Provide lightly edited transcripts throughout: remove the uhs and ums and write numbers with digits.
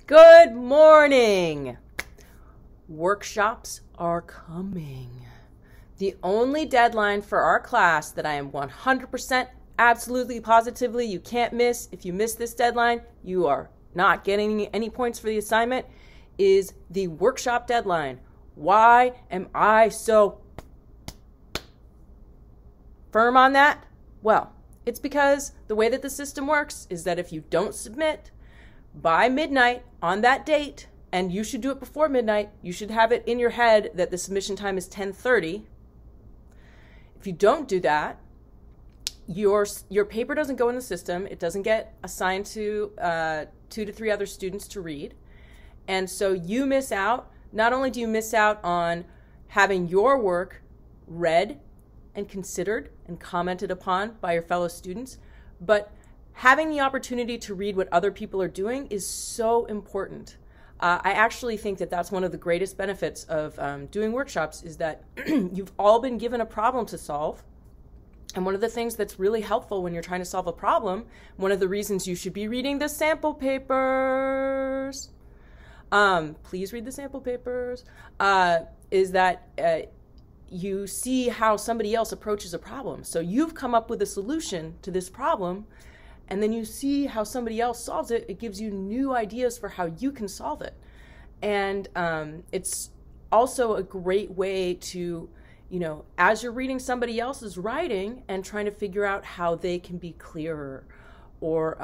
Good morning. Workshops are coming. The only deadline for our class that I am 100% absolutely positively you can't miss, if you miss this deadline, you are not getting any points for the assignment, is the workshop deadline. Why am I so firm on that? Well, it's because the way that the system works is that if you don't submit by midnight on that date, and you should do it before midnight, you should have it in your head that the submission time is 10:30. If you don't do that, your paper doesn't go in the system. It doesn't get assigned to 2 to 3 other students to read. And so you miss out. Not only do you miss out on having your work read and considered and commented upon by your fellow students, but having the opportunity to read what other people are doing is so important. I actually think that that's one of the greatest benefits of doing workshops is that you've all been given a problem to solve. And one of the things that's really helpful when you're trying to solve a problem, one of the reasons you should be reading the sample papers, please read the sample papers, is that you see how somebody else approaches a problem. So you've come up with a solution to this problem, and then you see how somebody else solves it. It gives you new ideas for how you can solve it. And it's also a great way to, as you're reading somebody else's writing and trying to figure out how they can be clearer, or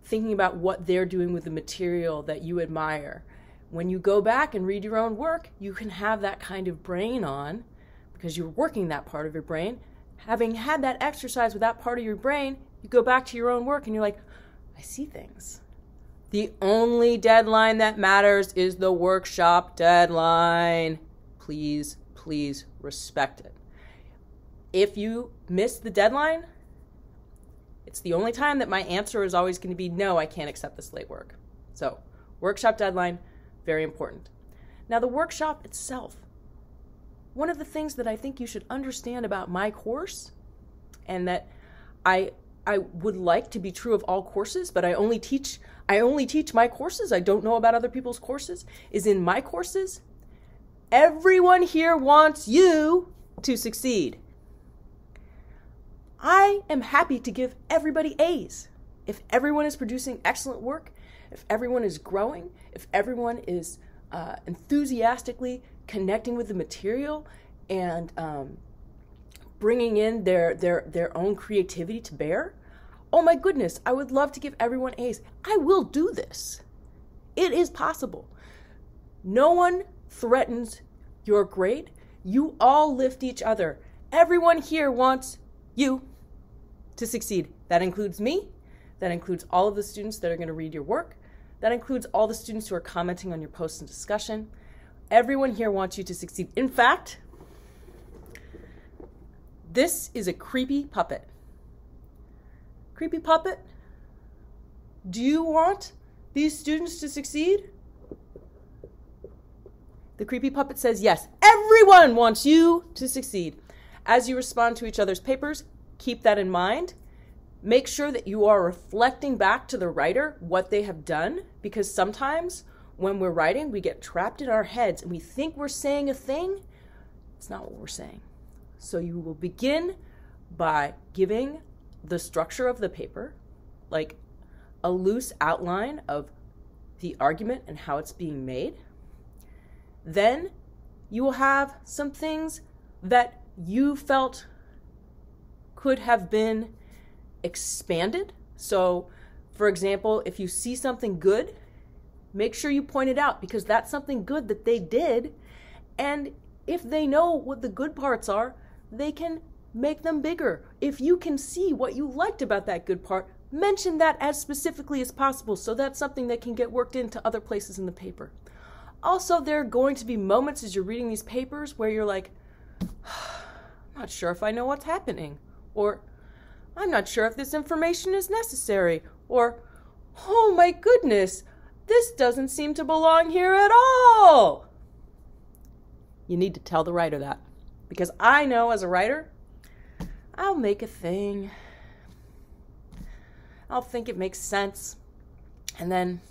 thinking about what they're doing with the material that you admire. When you go back and read your own work, you can have that kind of brain on because you're working that part of your brain. Having had that exercise with that part of your brain, you go back to your own work and you're like, I see things. The only deadline that matters is the workshop deadline. Please, please respect it. If you miss the deadline, it's the only time that my answer is always going to be, no, I can't accept this late work. So, workshop deadline, very important. Now, the workshop itself. One of the things that I think you should understand about my course, and that I would like to be true of all courses, but I only teach my courses. I don't know about other people's courses. Is in my courses, everyone here wants you to succeed. I am happy to give everybody A's. If everyone is producing excellent work, if everyone is growing, if everyone is enthusiastically connecting with the material and bringing in their own creativity to bear, oh my goodness, I would love to give everyone A's. I will do this. It is possible. No one threatens your grade. You all lift each other. Everyone here wants you to succeed. That includes me. That includes all of the students that are going to read your work. That includes all the students who are commenting on your posts and discussion. Everyone here wants you to succeed. In fact, this is a creepy puppet. Creepy puppet? Do you want these students to succeed? The creepy puppet says yes. Everyone wants you to succeed. As you respond to each other's papers, keep that in mind. Make sure that you are reflecting back to the writer what they have done, because sometimes when we're writing, we get trapped in our heads and we think we're saying a thing. It's not what we're saying. So you will begin by giving the structure of the paper, like a loose outline of the argument and how it's being made. Then you will have some things that you felt could have been expanded. So, for example, if you see something good, make sure you point it out, because that's something good that they did. And if they know what the good parts are, they can make them bigger. If you can see what you liked about that good part, mention that as specifically as possible, so that's something that can get worked into other places in the paper. Also, there are going to be moments as you're reading these papers where you're like, I'm not sure if I know what's happening, or I'm not sure if this information is necessary, or oh my goodness, this doesn't seem to belong here at all. You need to tell the writer that, because I know as a writer, I'll make a thing. I'll think it makes sense. And then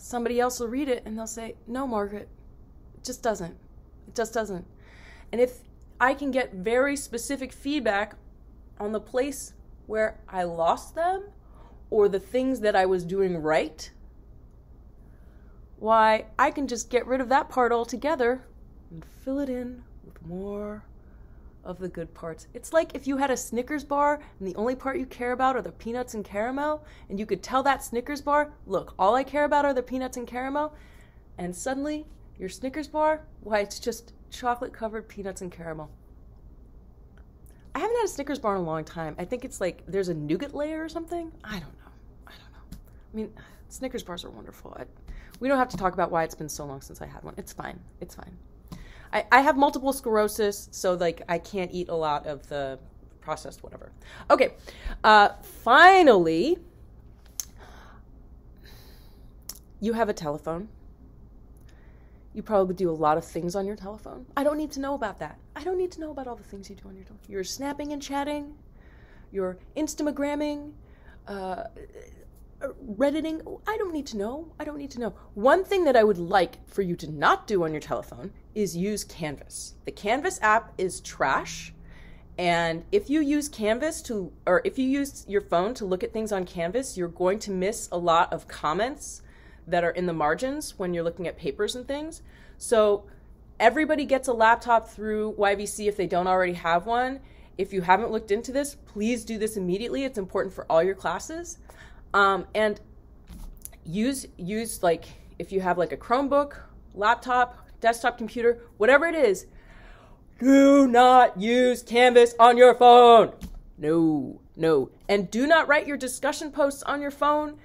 somebody else will read it and they'll say, no, Margaret, it just doesn't. It just doesn't. And if I can get very specific feedback on the place where I lost them or the things that I was doing right, why, I can just get rid of that part altogether and fill it in with more of the good parts. It's like if you had a Snickers bar and the only part you care about are the peanuts and caramel, and you could tell that Snickers bar, look, all I care about are the peanuts and caramel, and suddenly your Snickers bar, why, it's just chocolate covered peanuts and caramel. I haven't had a Snickers bar in a long time. I think it's like there's a nougat layer or something. I don't know. I mean, Snickers bars are wonderful. We don't have to talk about why it's been so long since I had one. It's fine. It's fine. I have multiple sclerosis, so like I can't eat a lot of the processed whatever. Okay, finally, you have a telephone. You probably do a lot of things on your telephone. I don't need to know about that. I don't need to know about all the things you do on your telephone. You're snapping and chatting. You're Instagramming. Redditing. I don't need to know. I don't need to know. One thing that I would like for you to not do on your telephone is use Canvas. The Canvas app is trash. And if you use if you use your phone to look at things on Canvas, you're going to miss a lot of comments that are in the margins when you're looking at papers and things. So everybody gets a laptop through YVC if they don't already have one. If you haven't looked into this, please do this immediately. It's important for all your classes. And use like, if you have like a Chromebook, laptop, desktop computer, whatever it is, do not use Canvas on your phone. No. And do not write your discussion posts on your phone.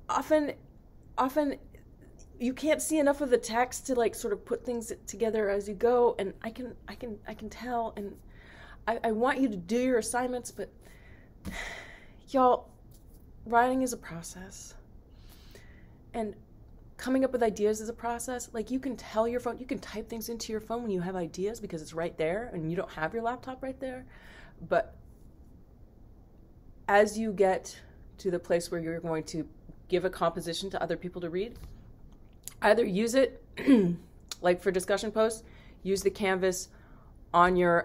Often you can't see enough of the text to like sort of put things together as you go. And I can tell, and I want you to do your assignments, but y'all, writing is a process. And coming up with ideas is a process. Like, you can tell your phone, you can type things into your phone when you have ideas because it's right there and you don't have your laptop right there. But as you get to the place where you're going to give a composition to other people to read, either use it, like for discussion posts, use the Canvas on your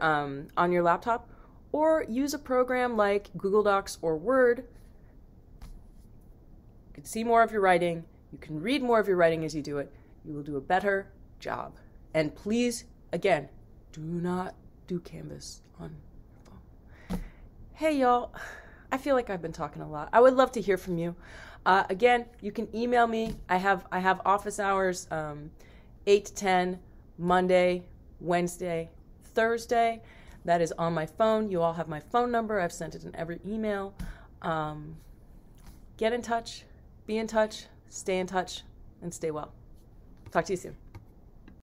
laptop, or use a program like Google Docs or Word. You can see more of your writing. You can read more of your writing as you do it. You will do a better job. And please, again, do not do Canvas on your phone. Hey, y'all. I feel like I've been talking a lot. I would love to hear from you. Again, you can email me. I have office hours 8 to 10, Monday, Wednesday, Thursday. That is on my phone. You all have my phone number. I've sent it in every email. Get in touch, be in touch, stay in touch, and stay well. Talk to you soon.